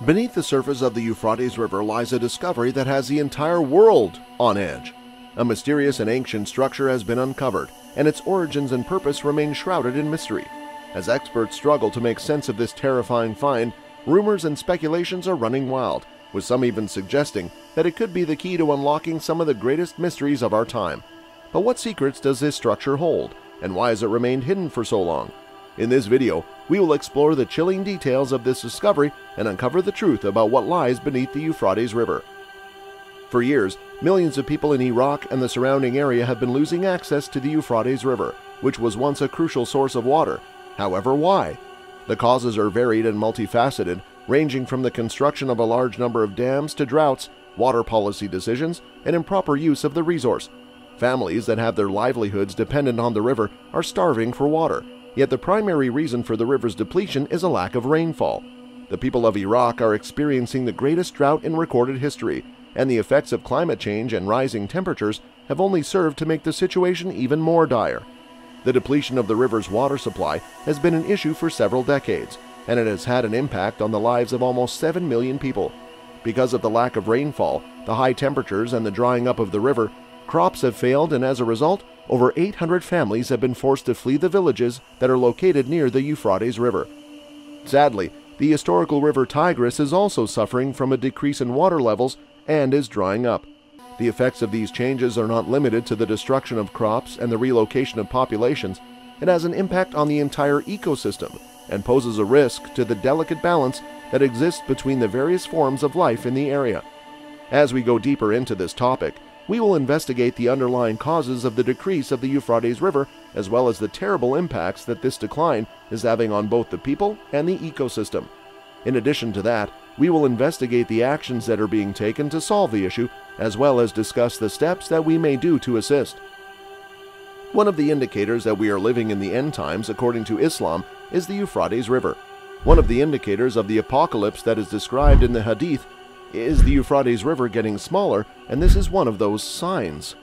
Beneath the surface of the Euphrates River lies a discovery that has the entire world on edge. A mysterious and ancient structure has been uncovered, and its origins and purpose remain shrouded in mystery. As experts struggle to make sense of this terrifying find, rumors and speculations are running wild, with some even suggesting that it could be the key to unlocking some of the greatest mysteries of our time. But what secrets does this structure hold, and why has it remained hidden for so long? In this video, we will explore the chilling details of this discovery and uncover the truth about what lies beneath the Euphrates River. For years, millions of people in Iraq and the surrounding area have been losing access to the Euphrates River, which was once a crucial source of water. However, why? The causes are varied and multifaceted, ranging from the construction of a large number of dams to droughts, water policy decisions, and improper use of the resource. Families that have their livelihoods dependent on the river are starving for water, yet the primary reason for the river's depletion is a lack of rainfall. The people of Iraq are experiencing the greatest drought in recorded history, and the effects of climate change and rising temperatures have only served to make the situation even more dire. The depletion of the river's water supply has been an issue for several decades, and it has had an impact on the lives of almost 7 million people. Because of the lack of rainfall, the high temperatures, and the drying up of the river, crops have failed, and as a result, over 800 families have been forced to flee the villages that are located near the Euphrates River. Sadly, the historical river Tigris is also suffering from a decrease in water levels and is drying up. The effects of these changes are not limited to the destruction of crops and the relocation of populations. It has an impact on the entire ecosystem and poses a risk to the delicate balance that exists between the various forms of life in the area. As we go deeper into this topic, we will investigate the underlying causes of the decrease of the Euphrates River, as well as the terrible impacts that this decline is having on both the people and the ecosystem. In addition to that, we will investigate the actions that are being taken to solve the issue, as well as discuss the steps that we may do to assist. One of the indicators that we are living in the end times, according to Islam, is the Euphrates River. One of the indicators of the apocalypse that is described in the Hadith is the Euphrates River getting smaller, and this is one of those signs.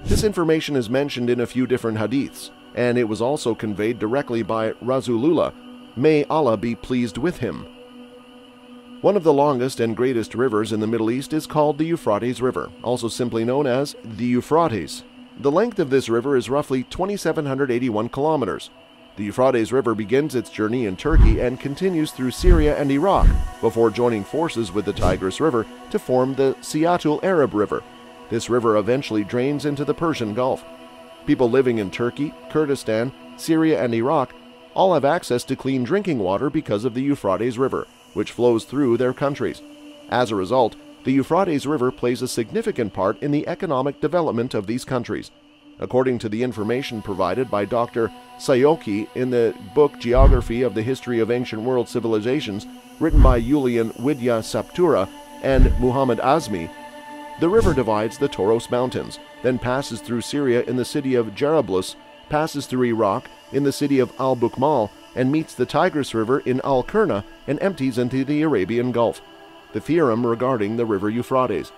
This information is mentioned in a few different hadiths, and it was also conveyed directly by Rasulullah, may Allah be pleased with him. One of the longest and greatest rivers in the Middle East is called the Euphrates River, also simply known as the Euphrates. The length of this river is roughly 2,781 kilometers. The Euphrates River begins its journey in Turkey and continues through Syria and Iraq before joining forces with the Tigris River to form the Siatul Arab River. This river eventually drains into the Persian Gulf. People living in Turkey, Kurdistan, Syria, and Iraq all have access to clean drinking water because of the Euphrates River, which flows through their countries. As a result, the Euphrates River plays a significant part in the economic development of these countries. According to the information provided by Dr. Sayoki in the book Geography of the History of Ancient World Civilizations, written by Julian Widya Saptura and Muhammad Azmi, the river divides the Taurus Mountains, then passes through Syria in the city of Jarablus, passes through Iraq in the city of Al-Bukmal, and meets the Tigris River in Al-Qurna and empties into the Arabian Gulf. The theorem regarding the river Euphrates.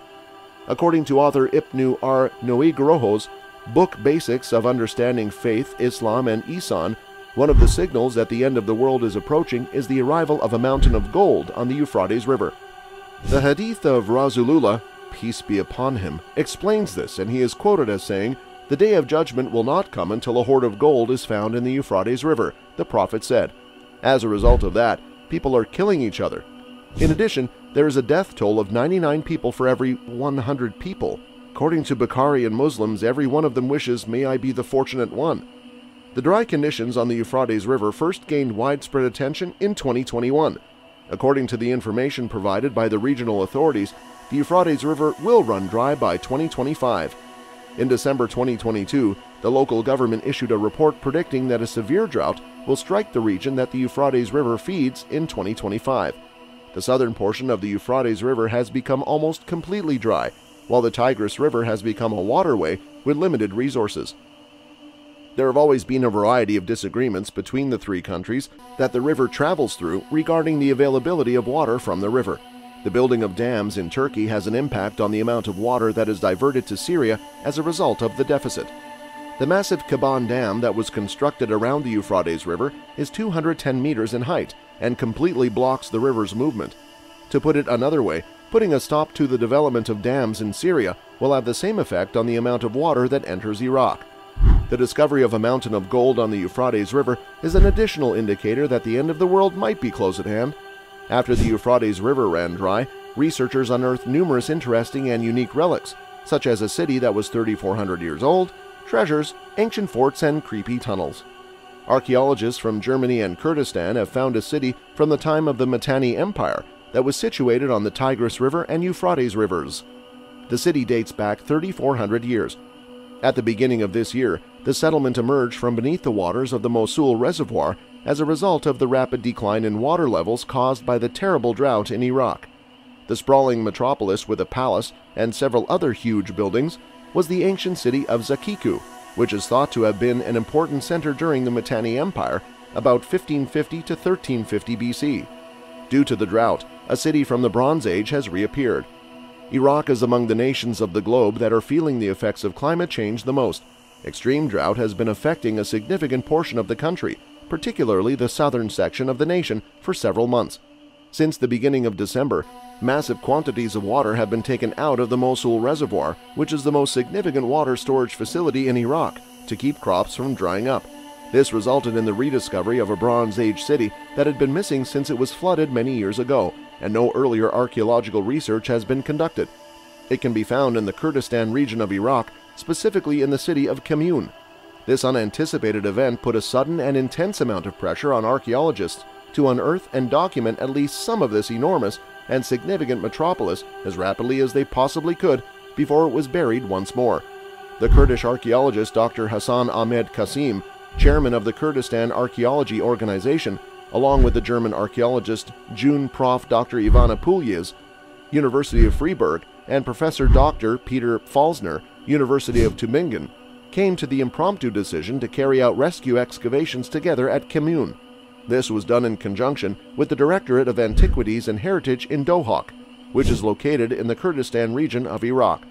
According to author Ibn Noiguero's book Basics of Understanding Faith, Islam, and Isan, one of the signals that the end of the world is approaching is the arrival of a mountain of gold on the Euphrates River. The Hadith of Rasulullah, peace be upon him, explains this, and he is quoted as saying, "The day of judgment will not come until a hoard of gold is found in the Euphrates River," the Prophet said. As a result of that, people are killing each other. In addition, there is a death toll of 99 people for every 100 people. According to Bukhari and Muslims, every one of them wishes, "May I be the fortunate one." The dry conditions on the Euphrates River first gained widespread attention in 2021. According to the information provided by the regional authorities, the Euphrates River will run dry by 2025. In December 2022, the local government issued a report predicting that a severe drought will strike the region that the Euphrates River feeds in 2025. The southern portion of the Euphrates River has become almost completely dry, while the Tigris River has become a waterway with limited resources. There have always been a variety of disagreements between the three countries that the river travels through regarding the availability of water from the river. The building of dams in Turkey has an impact on the amount of water that is diverted to Syria as a result of the deficit. The massive Kaban Dam that was constructed around the Euphrates River is 210 meters in height and completely blocks the river's movement. To put it another way, putting a stop to the development of dams in Syria will have the same effect on the amount of water that enters Iraq. The discovery of a mountain of gold on the Euphrates River is an additional indicator that the end of the world might be close at hand. After the Euphrates River ran dry, researchers unearthed numerous interesting and unique relics, such as a city that was 3,400 years old, treasures, ancient forts, and creepy tunnels. Archaeologists from Germany and Kurdistan have found a city from the time of the Mitanni Empire that was situated on the Tigris River and Euphrates Rivers. The city dates back 3,400 years. At the beginning of this year, the settlement emerged from beneath the waters of the Mosul Reservoir as a result of the rapid decline in water levels caused by the terrible drought in Iraq. The sprawling metropolis with a palace and several other huge buildings was the ancient city of Zakiku, which is thought to have been an important center during the Mitanni Empire about 1550 to 1350 BC. Due to the drought, a city from the Bronze Age has reappeared. Iraq is among the nations of the globe that are feeling the effects of climate change the most. Extreme drought has been affecting a significant portion of the country, particularly the southern section of the nation, for several months. Since the beginning of December, massive quantities of water have been taken out of the Mosul Reservoir, which is the most significant water storage facility in Iraq, to keep crops from drying up. This resulted in the rediscovery of a Bronze Age city that had been missing since it was flooded many years ago, and no earlier archaeological research has been conducted. It can be found in the Kurdistan region of Iraq, specifically in the city of Kemune. This unanticipated event put a sudden and intense amount of pressure on archaeologists to unearth and document at least some of this enormous and significant metropolis as rapidly as they possibly could before it was buried once more. The Kurdish archaeologist Dr. Hassan Ahmed Qasim, chairman of the Kurdistan Archaeology Organization, along with the German archaeologist June Prof. Dr. Ivana Puljis, University of Freiburg, and Professor Dr. Peter Falsner, University of Tübingen, came to the impromptu decision to carry out rescue excavations together at Kemune. This was done in conjunction with the Directorate of Antiquities and Heritage in Dohuk, which is located in the Kurdistan region of Iraq.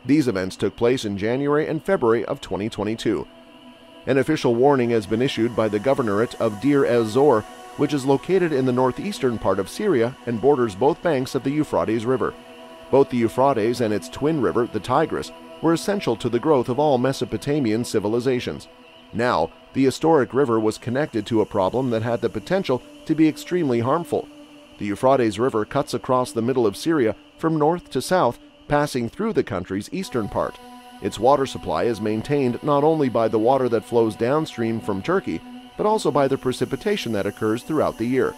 These events took place in January and February of 2022. An official warning has been issued by the Governorate of Deir ez-Zor, which is located in the northeastern part of Syria and borders both banks of the Euphrates River. Both the Euphrates and its twin river, the Tigris, were essential to the growth of all Mesopotamian civilizations. Now, the historic river was connected to a problem that had the potential to be extremely harmful. The Euphrates River cuts across the middle of Syria from north to south, passing through the country's eastern part. Its water supply is maintained not only by the water that flows downstream from Turkey, but also by the precipitation that occurs throughout the year.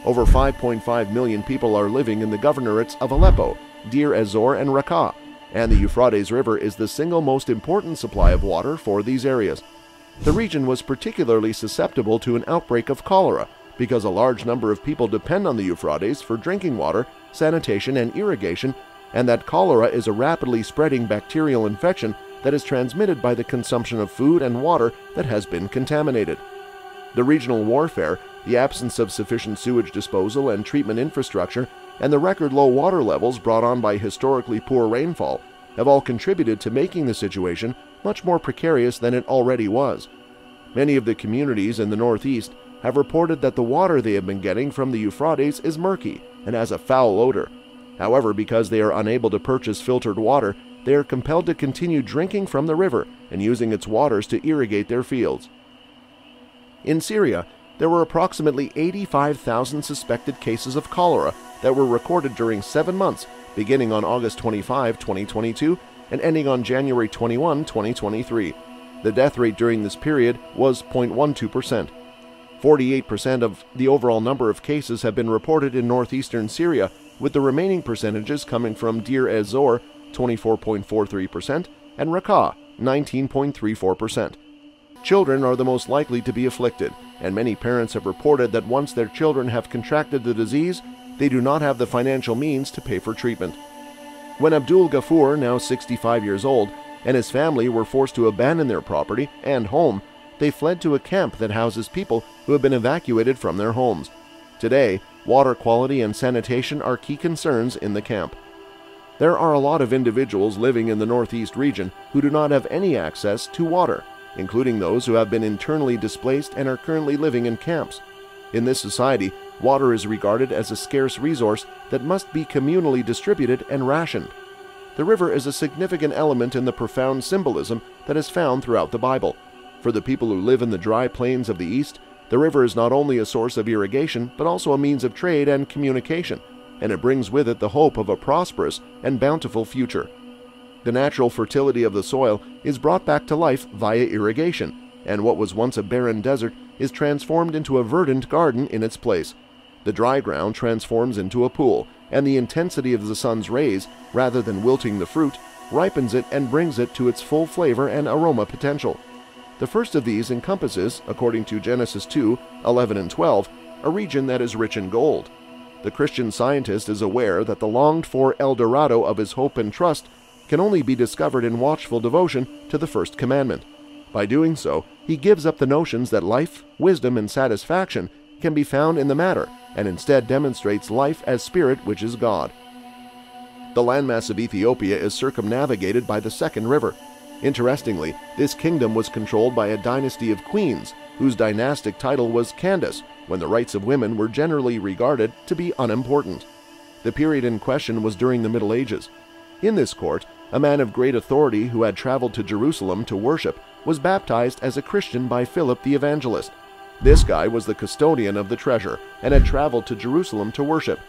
Over 5.5 million people are living in the governorates of Aleppo, Deir ez-Zor, and Raqqa, and the Euphrates River is the single most important supply of water for these areas. The region was particularly susceptible to an outbreak of cholera because a large number of people depend on the Euphrates for drinking water, sanitation, and irrigation, and that cholera is a rapidly spreading bacterial infection that is transmitted by the consumption of food and water that has been contaminated. The regional warfare, the absence of sufficient sewage disposal and treatment infrastructure, and the record low water levels brought on by historically poor rainfall have all contributed to making the situation much more precarious than it already was. Many of the communities in the northeast have reported that the water they have been getting from the Euphrates is murky and has a foul odor. However, because they are unable to purchase filtered water, they are compelled to continue drinking from the river and using its waters to irrigate their fields. In Syria, there were approximately 85,000 suspected cases of cholera that were recorded during 7 months, beginning on August 25, 2022, and ending on January 21, 2023. The death rate during this period was 0.12%. 48% of the overall number of cases have been reported in northeastern Syria, with the remaining percentages coming from Deir ez-Zor, 24.43%, and Raqqa, 19.34%. Children are the most likely to be afflicted, and many parents have reported that once their children have contracted the disease, they do not have the financial means to pay for treatment. When Abdul Ghaffur, now 65 years old, and his family were forced to abandon their property and home, they fled to a camp that houses people who have been evacuated from their homes. Today, water quality and sanitation are key concerns in the camp. There are a lot of individuals living in the northeast region who do not have any access to water, including those who have been internally displaced and are currently living in camps. In this society, Water is regarded as a scarce resource that must be communally distributed and rationed. The river is a significant element in the profound symbolism that is found throughout the Bible. For the people who live in the dry plains of the East, the river is not only a source of irrigation, but also a means of trade and communication, and it brings with it the hope of a prosperous and bountiful future. The natural fertility of the soil is brought back to life via irrigation, and what was once a barren desert is transformed into a verdant garden in its place. The dry ground transforms into a pool, and the intensity of the sun's rays, rather than wilting the fruit, ripens it and brings it to its full flavor and aroma potential. The first of these encompasses, according to Genesis 2:11 and 12, a region that is rich in gold. The Christian scientist is aware that the longed-for El Dorado of his hope and trust can only be discovered in watchful devotion to the first commandment. By doing so, he gives up the notions that life, wisdom, and satisfaction can be found in the matter, and instead demonstrates life as spirit, which is God. The landmass of Ethiopia is circumnavigated by the second river. Interestingly, this kingdom was controlled by a dynasty of queens, whose dynastic title was Candace, when the rights of women were generally regarded to be unimportant. The period in question was during the Middle Ages. In this court, a man of great authority who had traveled to Jerusalem to worship was baptized as a Christian by Philip the Evangelist. This guy was the custodian of the treasure and had traveled to Jerusalem to worship.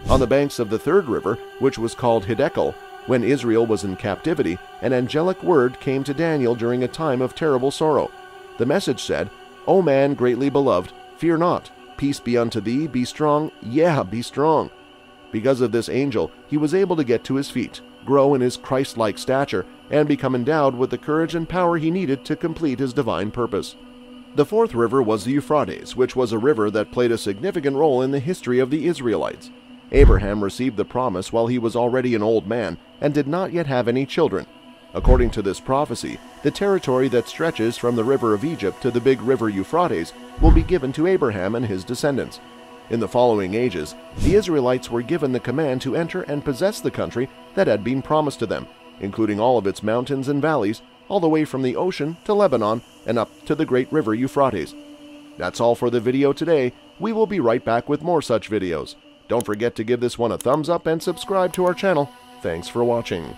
On the banks of the third river, which was called Hiddekel, when Israel was in captivity, an angelic word came to Daniel during a time of terrible sorrow. The message said, "O man greatly beloved, fear not. Peace be unto thee, be strong, be strong." Because of this angel, he was able to get to his feet, grow in his Christ-like stature, and become endowed with the courage and power he needed to complete his divine purpose. The fourth river was the Euphrates, which was a river that played a significant role in the history of the Israelites. Abraham received the promise while he was already an old man and did not yet have any children. According to this prophecy, the territory that stretches from the river of Egypt to the big river Euphrates will be given to Abraham and his descendants. In the following ages, the Israelites were given the command to enter and possess the country that had been promised to them, including all of its mountains and valleys, all the way from the ocean to Lebanon and up to the great river Euphrates. That's all for the video today. We will be right back with more such videos. Don't forget to give this one a thumbs up and subscribe to our channel. Thanks for watching.